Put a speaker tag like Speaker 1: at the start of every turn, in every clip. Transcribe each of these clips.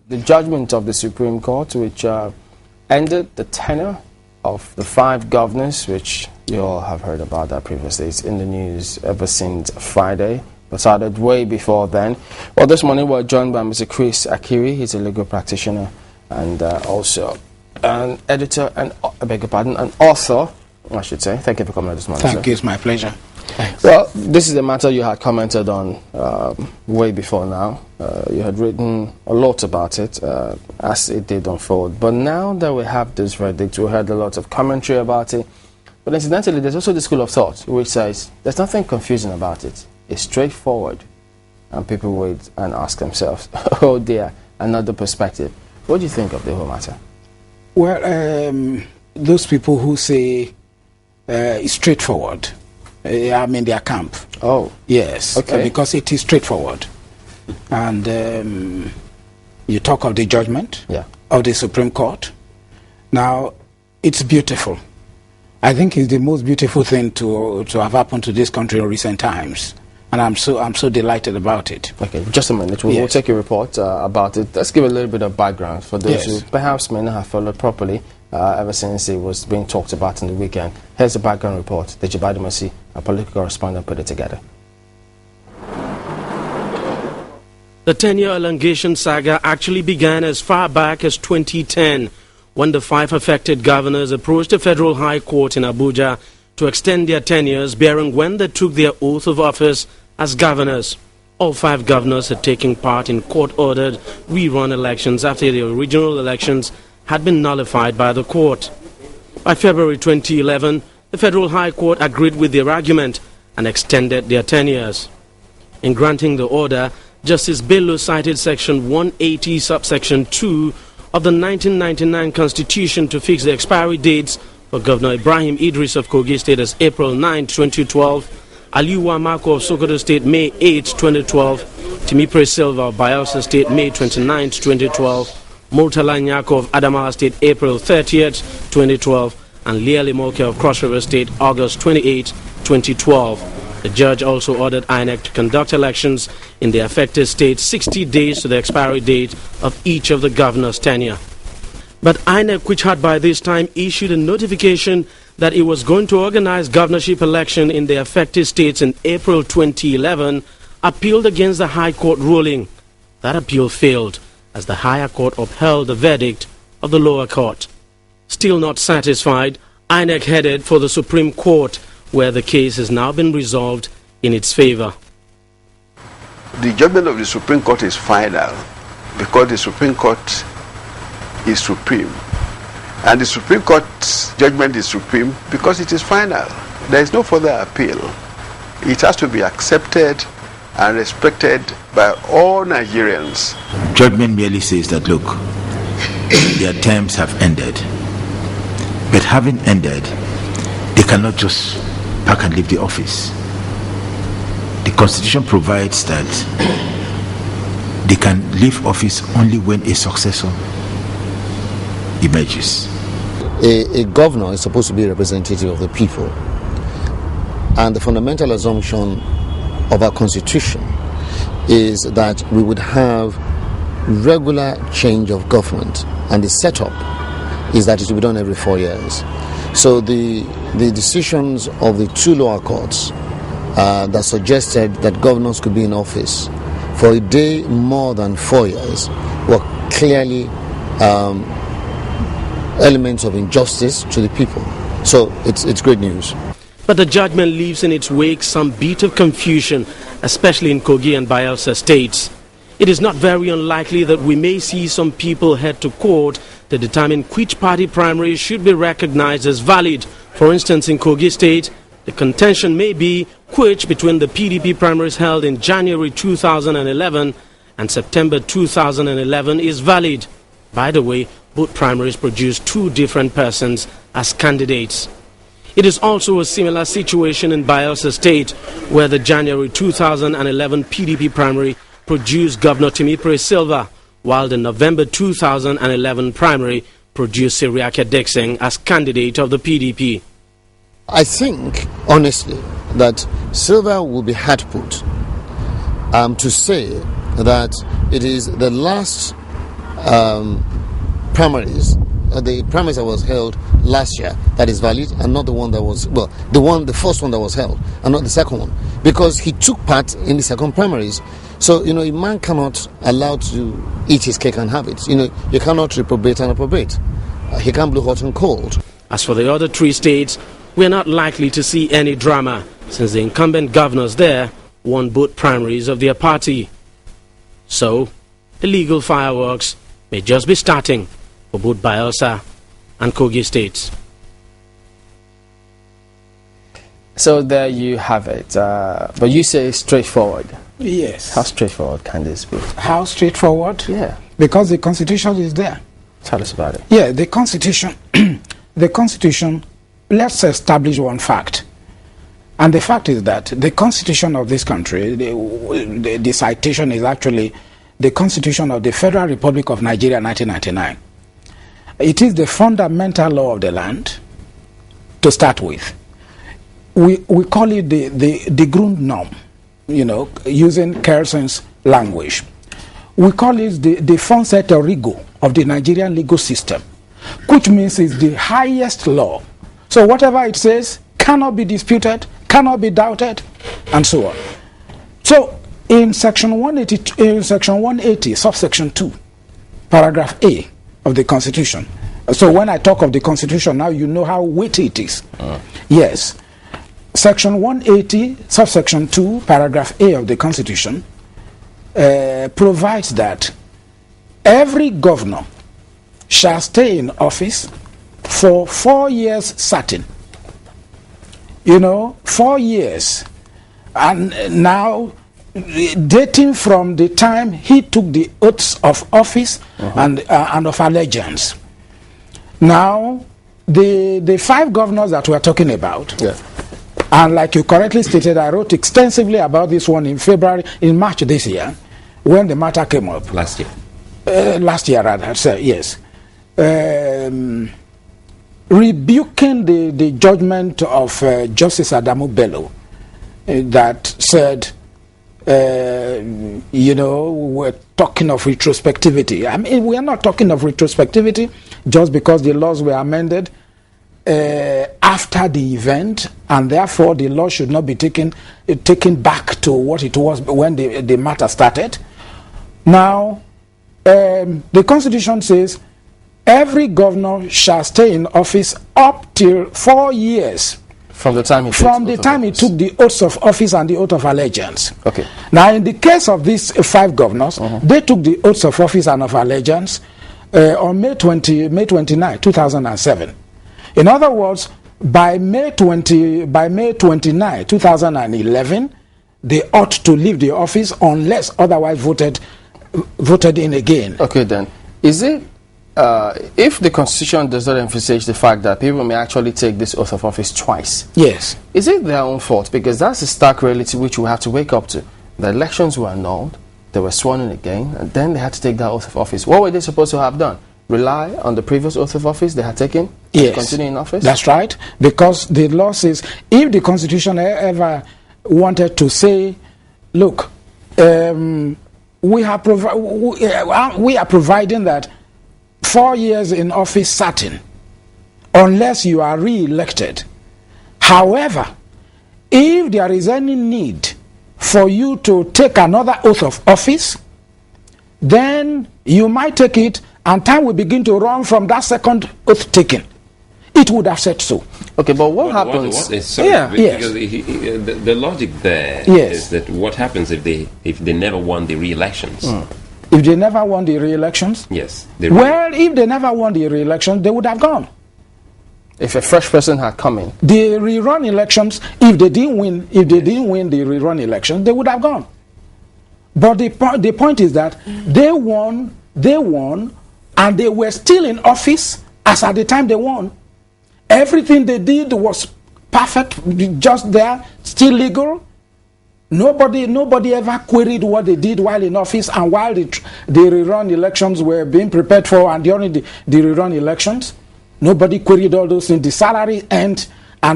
Speaker 1: The judgment of the Supreme Court, which ended the tenure of the 5 governors, which you all have heard about that previously. It's in the news ever since Friday, but started way before then. Well, this morning we're joined by Mr. Chris Akiri. He's a legal practitioner and also an editor and, I beg your pardon, an author, I should say. Thank you for coming out this morning,
Speaker 2: Thank you, it's my pleasure. Thanks.
Speaker 1: Well, this is a matter you had commented on way before now. You had written a lot about it as it did unfold. But now that we have this verdict, we heard a lot of commentary about it. But incidentally, there's also the school of thought which says there's nothing confusing about it. It's straightforward. And people wait and ask themselves, oh dear, another perspective. What do you think of the whole matter?
Speaker 2: Well, those people who say it's straightforward, I'm in their camp.
Speaker 1: Oh.
Speaker 2: Yes,
Speaker 1: okay.
Speaker 2: Because it is straightforward. And you talk of the judgment of the Supreme Court. Now, it's beautiful. I think it's the most beautiful thing to have happened to this country in recent times. And I'm so delighted about it. Okay,
Speaker 1: just a minute. We'll take a report about it. Let's give a little bit of background for those who perhaps may not have followed properly ever since it was being talked about in the weekend. Here's the background report. The Jabadimasi, a political correspondent, put it together.
Speaker 3: The 10-year elongation saga actually began as far back as 2010, when the 5 affected governors approached the Federal High Court in Abuja to extend their tenures, bearing when they took their oath of office as governors. All 5 governors had taken part in court-ordered rerun elections after the original elections had been nullified by the court. By February 2011, the Federal High Court agreed with their argument and extended their tenures. In granting the order, Justice Bello cited Section 180, subsection 2 of the 1999 Constitution to fix the expiry dates for Governor Ibrahim Idris of Kogi State as April 9, 2012, Aliyu Wamako of Sokoto State May 8, 2012, Timipre Silva of Bayelsa State May 29, 2012, Murtala Nyako of Adamawa State April 30, 2012, and Leah Limoke of Cross River State August 28, 2012. The judge also ordered INEC to conduct elections in the affected states 60 days to the expiry date of each of the governor's tenure. But INEC, which had by this time issued a notification that it was going to organize governorship election in the affected states in April 2011, appealed against the High Court ruling. That appeal failed, as the higher court upheld the verdict of the lower court. Still not satisfied, INEC headed for the Supreme Court, where the case has now been resolved in its favor.
Speaker 4: The judgment of the Supreme Court is final because the Supreme Court is supreme. And the Supreme Court's judgment is supreme because it is final. There is no further appeal. It has to be accepted and respected by all Nigerians.
Speaker 5: Judgment merely says that, look, their terms have ended. But having ended, they cannot just pack and leave the office. The Constitution provides that they can leave office only when a successor emerges.
Speaker 6: A governor is supposed to be a representative of the people. And the fundamental assumption of our Constitution is that we would have regular change of government, and the setup is that it will be done every 4 years. So the decisions of the 2 lower courts that suggested that governors could be in office for a day more than 4 years were clearly elements of injustice to the people. So it's great news.
Speaker 3: But the judgment leaves in its wake some bit of confusion, especially in Kogi and Bayelsa states. It is not very unlikely that we may see some people head to court to determine which party primary should be recognized as valid. For instance, in Kogi State, the contention may be which between the PDP primaries held in January 2011 and September 2011 is valid. By the way, both primaries produce 2 different persons as candidates. It is also a similar situation in Bayelsa State, where the January 2011 PDP primary produced Governor Timipre Silva, while the November 2011 primary produced Siriake Dixon as candidate of the PDP.
Speaker 6: I think, honestly, that Silva will be hard put to say that it is the last primaries, the primaries that was held last year, that is valid, and not the one that was, well, the first one that was held, and not the second one, because he took part in the second primaries. So, a man cannot allow to eat his cake and have it. You cannot reprobate and approbate. He can't blow hot and cold.
Speaker 3: As for the other 3 states, we are not likely to see any drama, since the incumbent governors there won both primaries of their party. So, the legal fireworks may just be starting for both Bayelsa and Kogi states.
Speaker 1: So there you have it. But you say straightforward.
Speaker 2: Yes.
Speaker 1: How straightforward can this be?
Speaker 2: How straightforward?
Speaker 1: Yeah.
Speaker 2: Because the Constitution is there.
Speaker 1: Tell us about it.
Speaker 2: Yeah, the Constitution, let's establish one fact. And the fact is that the Constitution of this country, the citation is actually the Constitution of the Federal Republic of Nigeria, 1999. It is the fundamental law of the land to start with. We call it the Grundnorm, using Kerson's language. We call it the Fonset Origo of the Nigerian legal system, which means it's the highest law. So whatever it says cannot be disputed, cannot be doubted, and so on. So in section 180, subsection 2, paragraph A of the Constitution. So when I talk of the Constitution now, you know how weighty it is. Yes. Section 180, subsection 2, paragraph A of the Constitution provides that every governor shall stay in office for 4 years certain. 4 years. And now, dating from the time he took the oaths of office and of allegiance. Now, the 5 governors that we're talking about, and like you correctly stated, I wrote extensively about this one in March this year, when the matter came up.
Speaker 7: Last year,
Speaker 2: rather, yes. Rebuking the judgment of Justice Adamu Bello that said, we're talking of retrospectivity. I mean, we are not talking of retrospectivity just because the laws were amended after the event, and therefore the law should not be taken back to what it was when the matter started. Now, the Constitution says every governor shall stay in office up till 4 years
Speaker 1: from the time he
Speaker 2: took the oaths of office and the oath of allegiance.
Speaker 1: Okay.
Speaker 2: Now, in the case of these 5 governors, they took the oaths of office and of allegiance on May 29, 2007. In other words, by May 29, 2011, they ought to leave the office unless otherwise voted in again.
Speaker 1: Okay, then. Is it, if the Constitution does not emphasize the fact that people may actually take this oath of office twice?
Speaker 2: Yes.
Speaker 1: Is it their own fault? Because that's a stark reality which we have to wake up to. The elections were annulled, they were sworn in again, and then they had to take that oath of office. What were they supposed to have done? Rely on the previous oath of office they had taken?
Speaker 2: Yes.
Speaker 1: Continue in office?
Speaker 2: That's right. Because the law says, if the Constitution ever wanted to say, look, we are providing that 4 years in office certain, unless you are re-elected. However, if there is any need for you to take another oath of office, then you might take it, and time will begin to run from that second oath taken. It would have said so.
Speaker 1: Okay, but what happens?
Speaker 7: Because the logic there is that what happens if they never won the re-elections?
Speaker 2: If they never won the re-elections?
Speaker 7: Yes.
Speaker 2: If they never won the re-elections, they would have gone.
Speaker 1: If a fresh person had come in?
Speaker 2: The rerun elections, if they didn't win the rerun elections, they would have gone. But the point is that they won, and they were still in office as at the time they won. Everything they did was perfect, just there, still legal. Nobody ever queried what they did while in office and while the rerun elections were being prepared for, and during the rerun elections. Nobody queried all those things. The salary and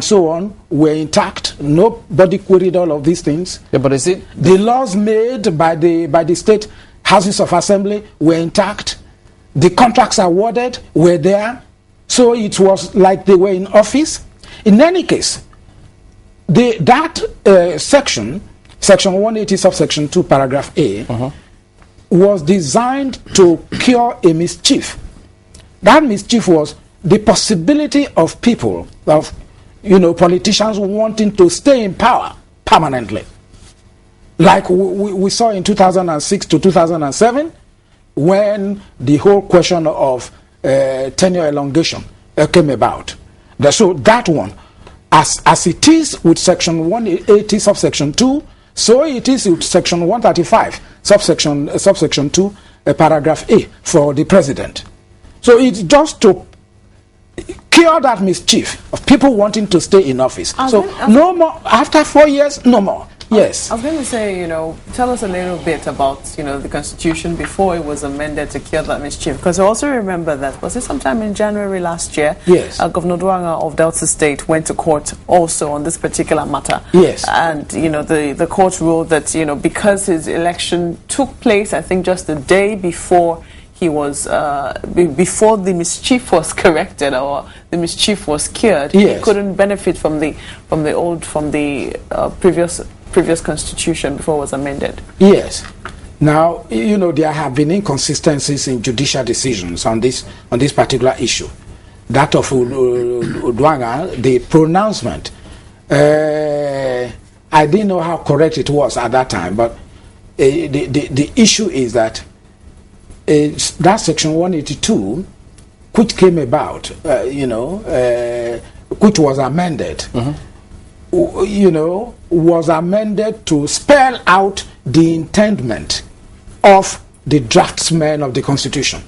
Speaker 2: so on were intact. Nobody queried all of these things.
Speaker 1: Yeah, but is it
Speaker 2: the laws made by the state houses of assembly were intact? The contracts awarded were there, so it was like they were in office. In any case, section 180 subsection 2 paragraph A was designed to cure a mischief. That mischief was the possibility of people, of politicians wanting to stay in power permanently. Like we saw in 2006 to 2007, when the whole question of tenure elongation came about. So that one, as it is with section 180 subsection 2, so it is with section 135 subsection 2 paragraph A for the president. So it's just to cure that mischief of people wanting to stay in office. No more, after 4 years, no more. Yes.
Speaker 8: I was going to say, tell us a little bit about, the Constitution before it was amended to cure that mischief. Because I also remember that, was it sometime in January last year?
Speaker 2: Yes.
Speaker 8: Governor Duanga of Delta State went to court also on this particular matter.
Speaker 2: Yes.
Speaker 8: And, the court ruled that, because his election took place, I think just the day before he was, before the mischief was corrected or the mischief was cured,
Speaker 2: yes,
Speaker 8: he couldn't benefit from the previous constitution before it was amended.
Speaker 2: Yes. Now, there have been inconsistencies in judicial decisions on this particular issue. That of Duanga, the pronouncement, I didn't know how correct it was at that time, but the issue is that that section 182, which came about, which was amended, was amended to spell out the intendment of the draftsmen of the Constitution.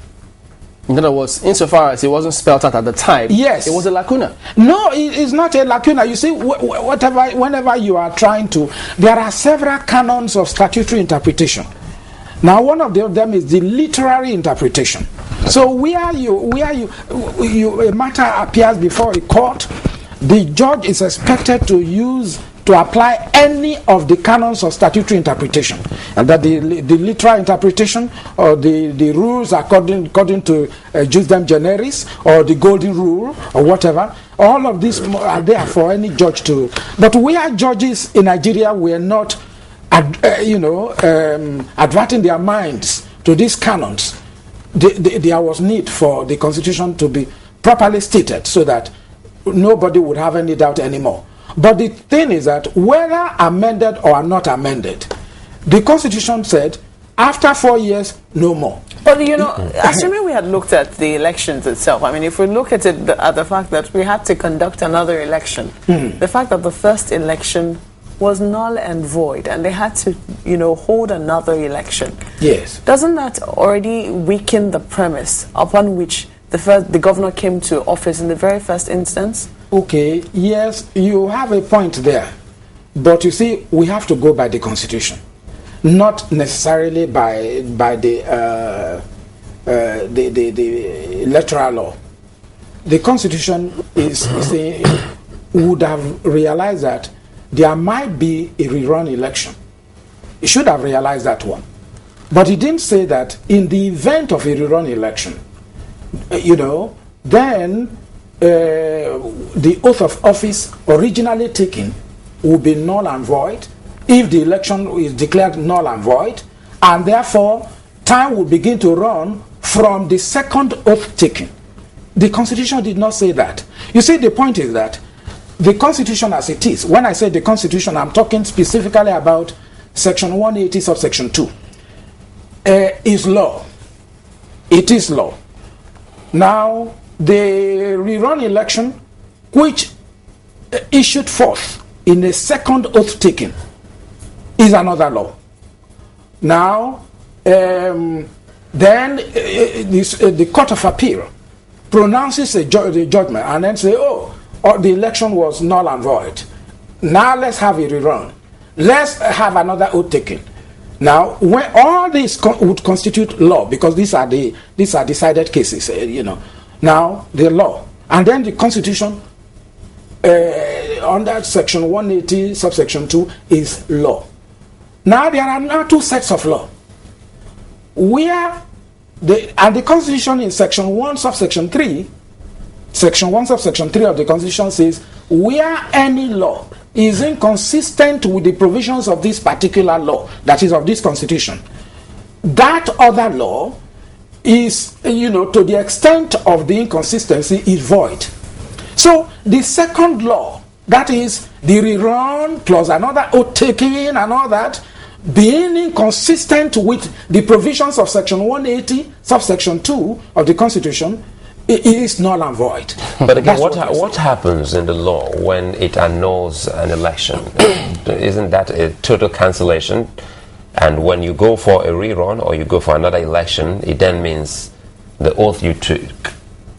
Speaker 1: In other words, insofar as it wasn't spelled out at the time,
Speaker 2: yes,
Speaker 1: it was a lacuna.
Speaker 2: No, it's not a lacuna. You see, whenever you are trying to, there are several canons of statutory interpretation. Now, one of them is the literary interpretation. So, where a matter appears before a court, the judge is expected to apply any of the canons of statutory interpretation, and that the literal interpretation or the rules according to jus dem generis or the golden rule or whatever, all of these are there for any judge to. But we are judges in Nigeria, we are not adverting their minds to these canons. There was need for the Constitution to be properly stated so that nobody would have any doubt anymore. But the thing is that whether amended or not amended, the Constitution said after 4 years, no more.
Speaker 8: But assuming we had looked at the elections itself, I mean, if we look at it at the fact that we had to conduct another election, the fact that the first election was null and void, and they had to, hold another election.
Speaker 2: Yes.
Speaker 8: Doesn't that already weaken the premise upon which the governor came to office in the very first instance?
Speaker 2: Okay, yes, you have a point there. But you see, we have to go by the Constitution, not necessarily by the electoral law. The Constitution would have realized that there might be a rerun election. It should have realized that one. But he didn't say that in the event of a rerun election, then the oath of office originally taken will be null and void if the election is declared null and void, and therefore time will begin to run from the second oath taken. The Constitution did not say that. You see, the point is that the Constitution as it is, when I say the Constitution, I'm talking specifically about section 180 subsection 2, is law. It is law. Now, the rerun election, which issued forth in a second oath taking, is another law. Now, then the Court of Appeal pronounces the judgment and then say, the election was null and void. Now let's have a rerun. Let's have another oath taken. Now, when all these would constitute law, because these are decided cases, Now, the law. And then the Constitution, under section 180, subsection 2, is law. Now, there are now two sets of law. Where the Constitution in Section 1, subsection 3, Section 1, subsection 3 of the Constitution says, where any law is inconsistent with the provisions of this particular law, that is of this Constitution, that other law is, to the extent of the inconsistency, is void. So the second law, that is the rerun plus another oath taking and all that, being inconsistent with the provisions of Section 180, subsection 2 of the Constitution, it is null and void.
Speaker 7: But again, what happens in the law when it annuls an election? Isn't that a total cancellation? And when you go for a rerun or you go for another election, it then means the oath you took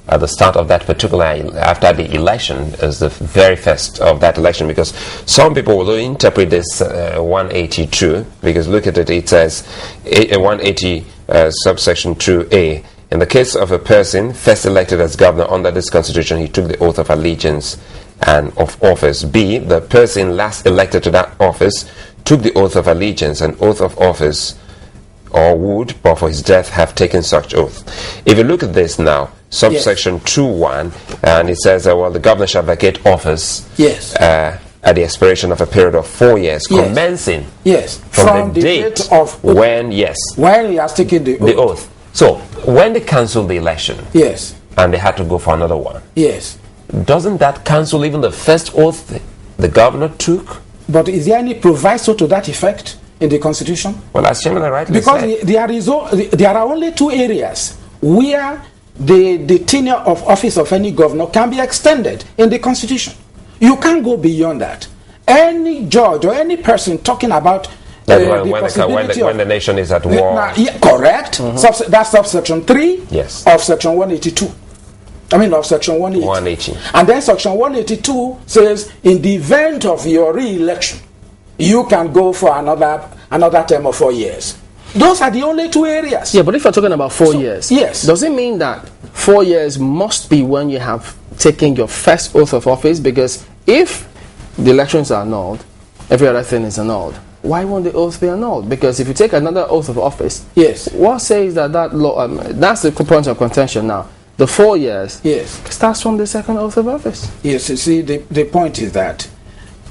Speaker 7: at the start of that particular, after the election, is the very first of that election. Because some people will interpret this 182, because look at it, it says 180 subsection 2a. In the case of a person first elected as governor under this constitution, he took the oath of allegiance and of office. B, the person last elected to that office took the oath of allegiance and oath of office, or would, but for his death, have taken such oath. If you look at this now, subsection 2.1, and it says, well, the governor shall vacate office at the expiration of a period of 4 years, commencing from the date of when he has taken the oath. So, when they cancelled the election, and they had to go for another one, doesn't that cancel even the first oath the governor took?
Speaker 2: But is there any proviso to that effect in the Constitution?
Speaker 7: Well, as Chairman rightly said,
Speaker 2: there are only two areas where the tenure of office of any governor can be extended in the Constitution. You can't go beyond that. Any judge or any person talking about
Speaker 7: when the nation is at war.
Speaker 2: Correct. That's subsection 3 of Section 182. Of Section 180. And then Section 182 says, in the event of your re-election, you can go for another term of 4 years. Those are the only two areas.
Speaker 1: Yeah, but if you're talking about 4 years, does it mean that 4 years must be when you have taken your first oath of office? Because if the elections are annulled, every other thing is annulled. Why won't the oath be annulled? Because if you take another oath of office, what says that law? That's the point of contention now. The 4 years starts from the second oath of office.
Speaker 2: Yes, you see, the point is that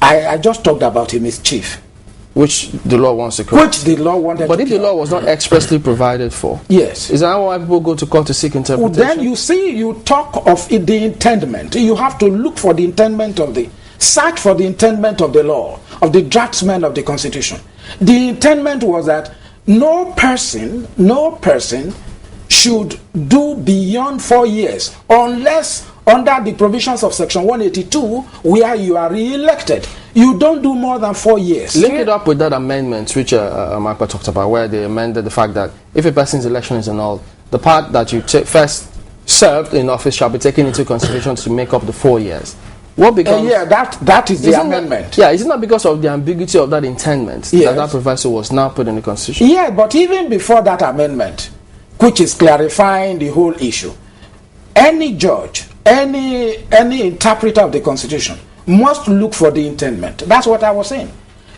Speaker 2: I just talked about a mischief.
Speaker 1: Which the law wants to correct.
Speaker 2: Which the law wanted
Speaker 1: But if the law was not expressly provided for, is that why people go to court to seek interpretation?
Speaker 2: Well, then you see, you talk of the intendment. You have to look for the intendment search for the intendment of the law, of the draftsman of the Constitution. The intendment was that no person should do beyond 4 years unless under the provisions of Section 182 where you are re-elected. You don't do more than 4 years.
Speaker 1: Link it up with that amendment which Marco talked about, where they amended the fact that if a person's election is annulled, the part that you first served in office shall be taken into consideration to make up the 4 years. What becomes...
Speaker 2: that is the amendment.
Speaker 1: Is it not because of the ambiguity of that intendment that proviso was now put in the Constitution?
Speaker 2: Yeah, but even before that amendment, which is clarifying the whole issue, any judge, any interpreter of the Constitution must look for the intendment. That's what I was saying.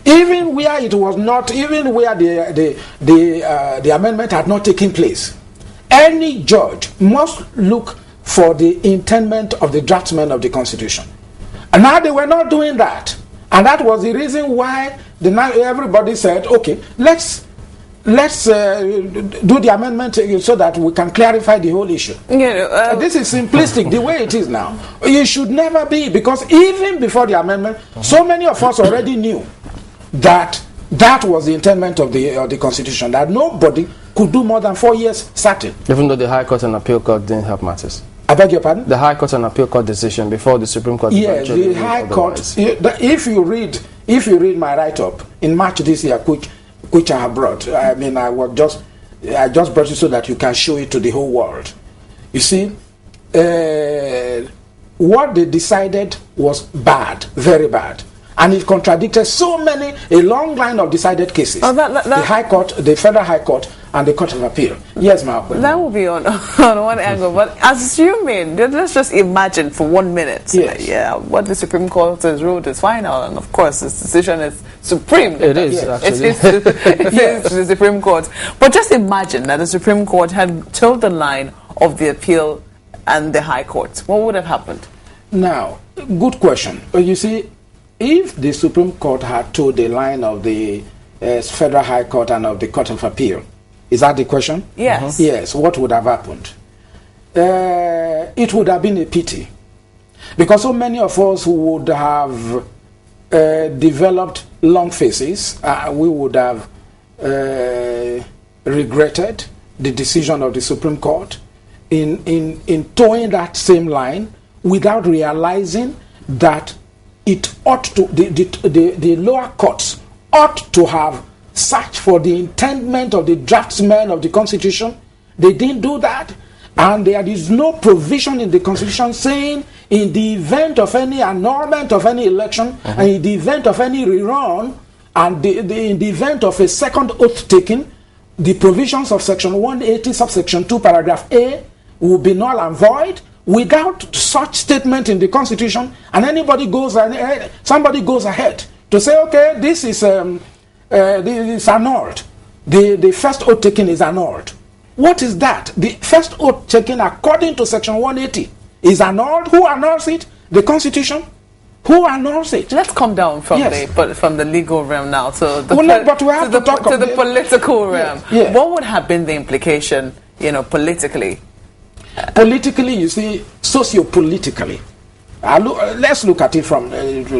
Speaker 2: Even where it was not, even where the amendment had not taken place, any judge must look for the intendment of the draftsman of the Constitution. And now they were not doing that. And that was the reason why everybody said, okay, let's do the amendment so that we can clarify the whole issue. This is simplistic the way it is now. It should never be, because even before the amendment, so many of us already knew that was the intendment of the Constitution, that nobody could do more than 4 years certain.
Speaker 1: Even though the High Court and Appeal Court didn't help matters.
Speaker 2: I beg your pardon?
Speaker 1: The High Court and Appeal Court decision before the Supreme Court.
Speaker 2: Yes, the High Court. If you read my write-up in March this year, which I have brought, I just brought it so that you can show it to the whole world. You see, what they decided was bad, very bad, And it contradicted a long line of decided cases. The High Court, the Federal High Court, and the Court of Appeal. Yes, ma'am.
Speaker 8: That will be on one angle, but assuming, let's just imagine for 1 minute, what the Supreme Court has ruled is final, and of course this decision is supreme.
Speaker 1: It is, actually.
Speaker 8: It is the Supreme Court. But just imagine that the Supreme Court had told the line of the appeal and the High Court. What would have happened?
Speaker 2: Now, good question. You see, if the Supreme Court had told the line of the Federal High Court and of the Court of Appeal, is that the question?
Speaker 8: Yes.
Speaker 2: Yes, what would have happened? It would have been a pity, because so many of us would have developed long faces. We would have regretted the decision of the Supreme Court in towing that same line without realizing that it ought to, the lower courts ought to have searched for the intendment of the draftsmen of the Constitution. They didn't do that, and there is no provision in the Constitution saying in the event of any annulment of any election, and in the event of any rerun, and in the event of a second oath taking, the provisions of Section 180, subsection 2, paragraph A, will be null and void. Without such statement in the Constitution, and somebody goes ahead to say, okay, this is annulled. The first oath taking is annulled. What is that? The first oath taken according to Section 180 is annulled. Who annuls it? The Constitution. Who annuls it?
Speaker 8: Let's come down from the legal realm now to the
Speaker 2: the
Speaker 8: political realm.
Speaker 2: Yeah.
Speaker 8: What would have been the implication, politically?
Speaker 2: Politically, you see, socio-politically. Let's look at it from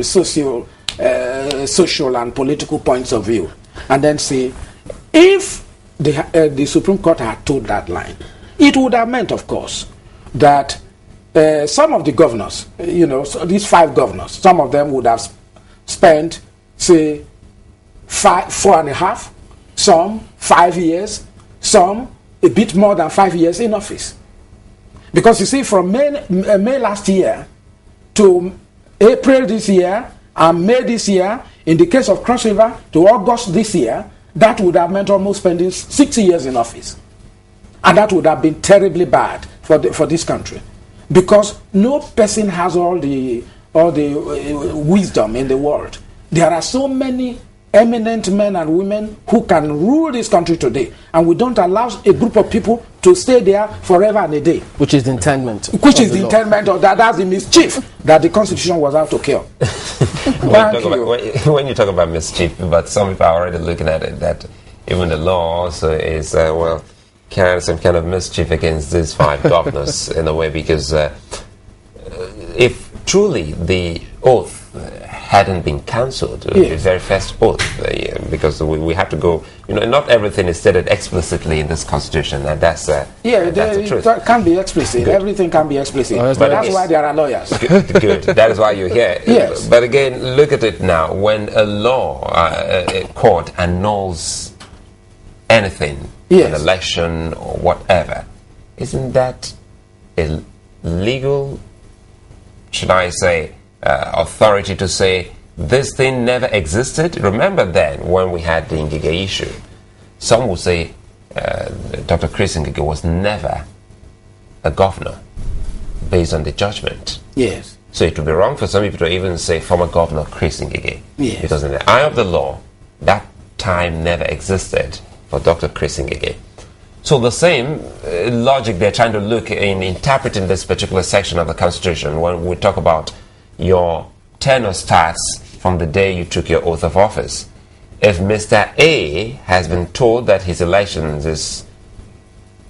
Speaker 2: social and political points of view, and then see if the Supreme Court had told that line. It would have meant, of course, that some of the governors, so these 5 governors, some of them would have spent, say, 4.5, some 5 years, some a bit more than 5 years in office. Because you see, from May last year to April this year and May this year, in the case of Cross River, to August this year, that would have meant almost spending 6 years in office. And that would have been terribly bad for this country. Because no person has all the wisdom in the world. There are so many eminent men and women who can rule this country today, and we don't allow a group of people to stay there forever and a day.
Speaker 1: Which is the intendment.
Speaker 2: Which is the intendment of that. That's the mischief that the Constitution was out to kill.
Speaker 7: When you talk about mischief, but some people are already looking at it, that even the law also is, some kind of mischief against these 5 governors in a way, because if truly the oath hadn't been cancelled, the very first oath, because we have to go, not everything is stated explicitly in this Constitution, and that's the truth.
Speaker 2: It can be explicit. Good. Everything can be explicit. But that's why there are lawyers.
Speaker 7: Good. That is why you're here.
Speaker 2: Yes.
Speaker 7: But again, look at it now. When a law, a court annuls anything, an election or whatever, isn't that a legal, should I say, authority to say this thing never existed? Remember then when we had the Ngige issue, some would say Dr. Chris Ngige was never a governor based on the judgment.
Speaker 2: Yes.
Speaker 7: So it would be wrong for some people to even say former Governor Chris Ngige.
Speaker 2: Yes.
Speaker 7: Because in the eye of the law, that time never existed for Dr. Chris Ngige. So the same logic they're trying to look in interpreting this particular section of the Constitution when we talk about your tenure starts from the day you took your oath of office. If Mr. A has been told that his elections is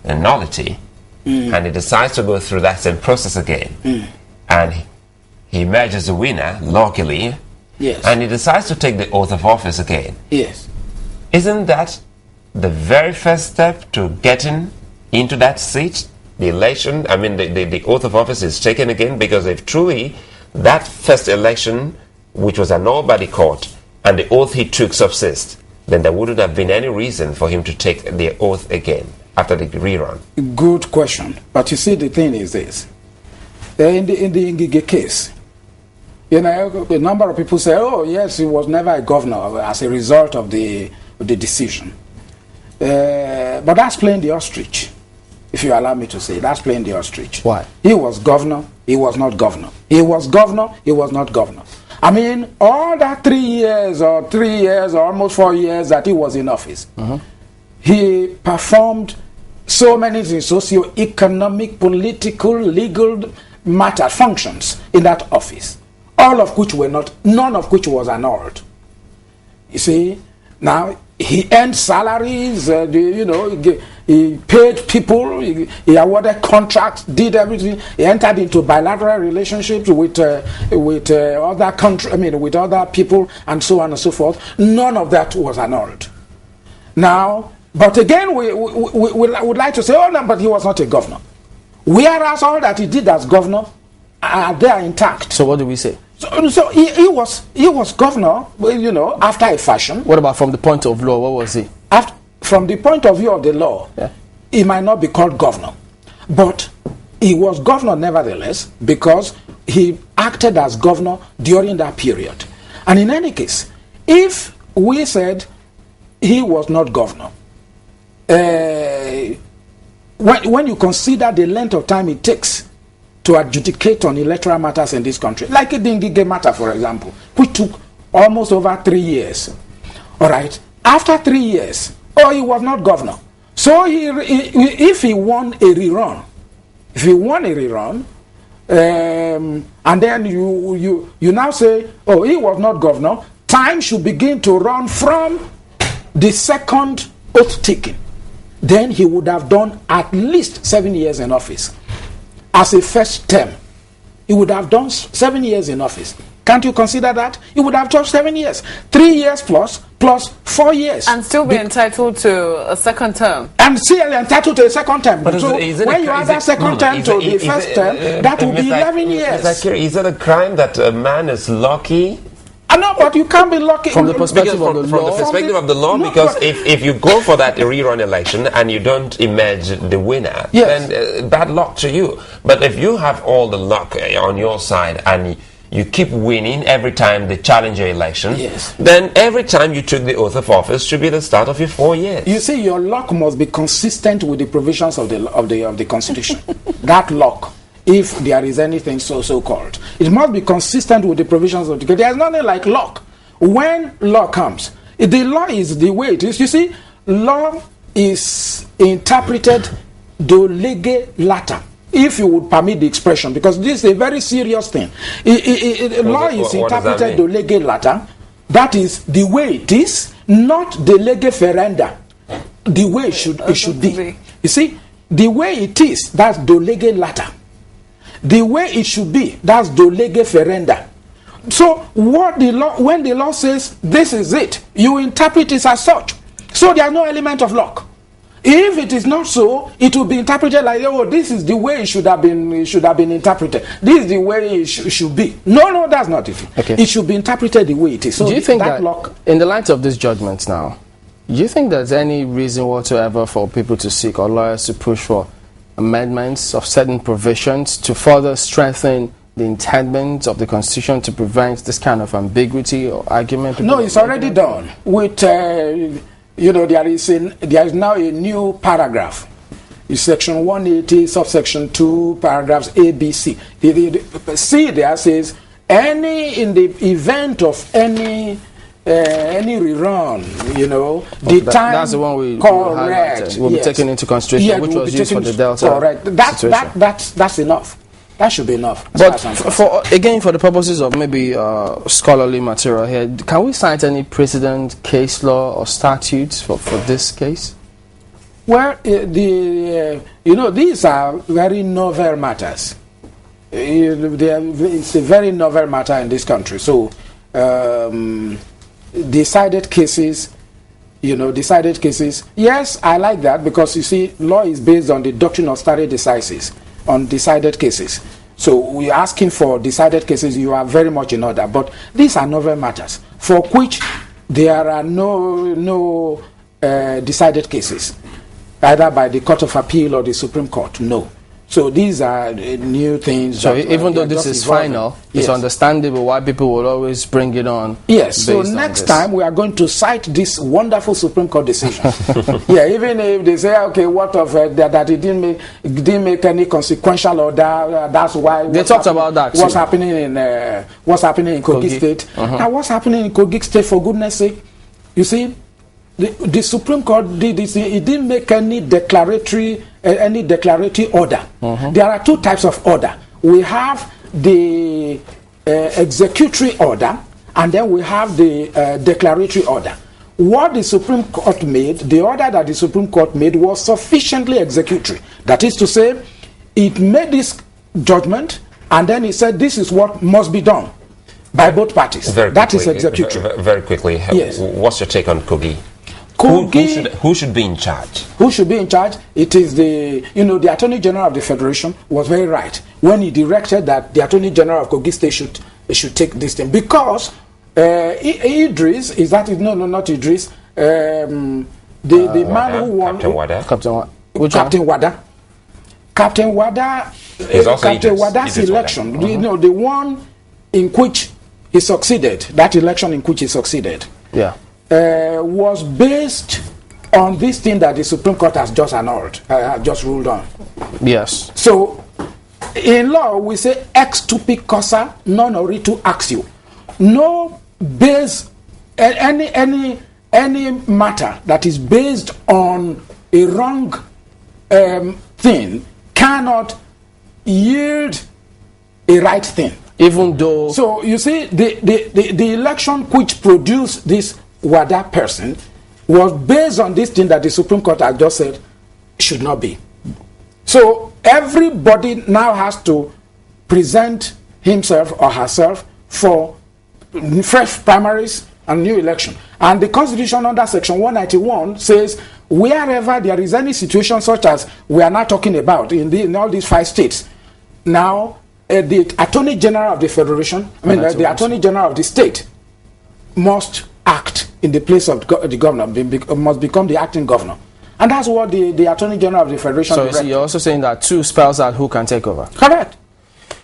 Speaker 7: a nullity, and he decides to go through that same process again, and he emerges a winner locally, and he decides to take the oath of office again, isn't that the very first step to getting into that seat? The election, the oath of office is taken again, because if truly that first election, which was annulled by the court, and the oath he took subsists, then there wouldn't have been any reason for him to take the oath again after the rerun.
Speaker 2: Good question. But you see, the thing is this. In the Ngige case, You know, a number of people say, oh, yes, he was never a governor as a result of the decision. But that's playing the ostrich, if you allow me to say. That's playing the ostrich.
Speaker 1: Why?
Speaker 2: He was governor, he was not governor. He was governor, he was not governor. I mean, all that 3 years or almost 4 years that he was in office, he performed so many things, socio-economic, political, legal matter functions in that office, all of which were not, none of which was annulled. You see, now he earned salaries, he paid people, he awarded contracts, did everything. He entered into bilateral relationships with other countries, with other people, and so on and so forth. None of that was annulled. Now, but again, we would like to say, oh no, but he was not a governor. Whereas all that he did as governor are there intact.
Speaker 1: So what do we say?
Speaker 2: So he was governor, after a fashion.
Speaker 1: What about from the point of law? What was he?
Speaker 2: From the point of view of the law, he might not be called governor, but he was governor nevertheless because he acted as governor during that period. And in any case, if we said he was not governor, when you consider the length of time it takes to adjudicate on electoral matters in this country, like the Ngige matter, for example, which took almost over 3 years. All right. After 3 years, he was not governor. So if he won a rerun, and then you now say, oh, he was not governor, time should begin to run from the second oath taking. Then he would have done at least 7 years in office. As a first term, he would have done 7 years in office. Can't you consider that? He would have just 7 years. 3 years plus 4 years.
Speaker 8: And still be entitled to a second term.
Speaker 2: And still entitled to a second term. But so when you add that second term to the first term, that will be 11 years.
Speaker 7: Akiri, is it a crime that a man is lucky?
Speaker 2: No, but you can't be lucky.
Speaker 1: From the perspective of the law?
Speaker 7: From the perspective of the law, because if you go for that rerun election and you don't emerge the winner, then bad luck to you. But if you have all the luck on your side and you keep winning every time they challenge your election, then every time you took the oath of office should be the start of your 4 years.
Speaker 2: You see, your luck must be consistent with the provisions of the Constitution. That luck, if there is anything so called, it must be consistent with the provisions of the Constitution. There is nothing like luck. When law comes, the law is the way it is. You see, law is interpreted de lege lata, if you would permit the expression, because this is a very serious thing. Law is interpreted de lege lata. That is the way it is, not de lege ferenda. The way it should be. You see, the way it is, that's de lege lata. The way it should be, that's de lege ferenda. So when the law says this is it, you interpret it as such. So there's no element of luck. If it is not so, it will be interpreted like, oh, this is the way it should have been interpreted. This is the way it should be. No, that's not it. Okay. It should be interpreted the way it is. So
Speaker 1: do you think that in the light of this judgment now, do you think there's any reason whatsoever for people to seek or lawyers to push for amendments of certain provisions to further strengthen the intent of the Constitution to prevent this kind of ambiguity or argument?
Speaker 2: No, it's already done. With there is now a new paragraph. It's section 180, subsection 2, paragraphs A, B, C. The C there says, in the event of any rerun,
Speaker 1: that's the one we
Speaker 2: correct
Speaker 1: will be taken into consideration, which was used for the Delta.
Speaker 2: Correct. That's enough. That should be enough.
Speaker 1: But for the purposes of maybe scholarly material here, can we cite any precedent, case law, or statutes for this case?
Speaker 2: Well, these are very novel matters. It's a very novel matter in this country. So, decided cases. Yes, I like that, because you see, law is based on the doctrine of stare decisis, on decided cases. So we're asking for decided cases. You are very much in order, but these are novel matters for which there are no decided cases, either by the Court of Appeal or the Supreme Court. No, So these are new things.
Speaker 1: So even though this is final, it's understandable why people will always bring it on.
Speaker 2: Yes, so next time we are going to cite this wonderful Supreme Court decision. Yeah, even if they say, okay, what of that it didn't make any consequential order, that's why
Speaker 1: they talked about that.
Speaker 2: What's happening in Kogi State? Now, what's happening in Kogi State, for goodness sake? You see, the Supreme Court did this. It didn't make any declaratory order. There are two types of order. We have the executory order, and then we have the declaratory order. What the Supreme Court made, the order that the Supreme Court made, was sufficiently executory. That is to say, it made this judgment, and then it said this is what must be done by both parties. That is executory.
Speaker 7: Very quickly, yes. What's your take on Kogi? Who should be in charge?
Speaker 2: Who should be in charge? It is the Attorney General of the Federation was very right when he directed that the Attorney General of Kogi State should take this thing, because Idris, is that it? No, not Idris. The man who won, Captain Wada's election, the one in which he succeeded, that election in which he succeeded, was based on this thing that the Supreme Court has just annulled, just ruled on.
Speaker 1: Yes.
Speaker 2: So, in law, we say ex tupi cosa non oritu axio. No base, any matter that is based on a wrong thing cannot yield a right thing.
Speaker 1: Even though...
Speaker 2: So, you see, the election which produced this Wada person was based on this thing that the Supreme Court has just said should not be. So everybody now has to present himself or herself for fresh primaries and new election. And the Constitution under Section 191 says wherever there is any situation such as we are now talking about in all these 5 states, now the Attorney General of the Federation, the Attorney General of the state must act in the place of the governor, must become the acting governor. And that's what the Attorney General of the Federation...
Speaker 1: So you're also saying that 2 spells out who can take over?
Speaker 2: Correct.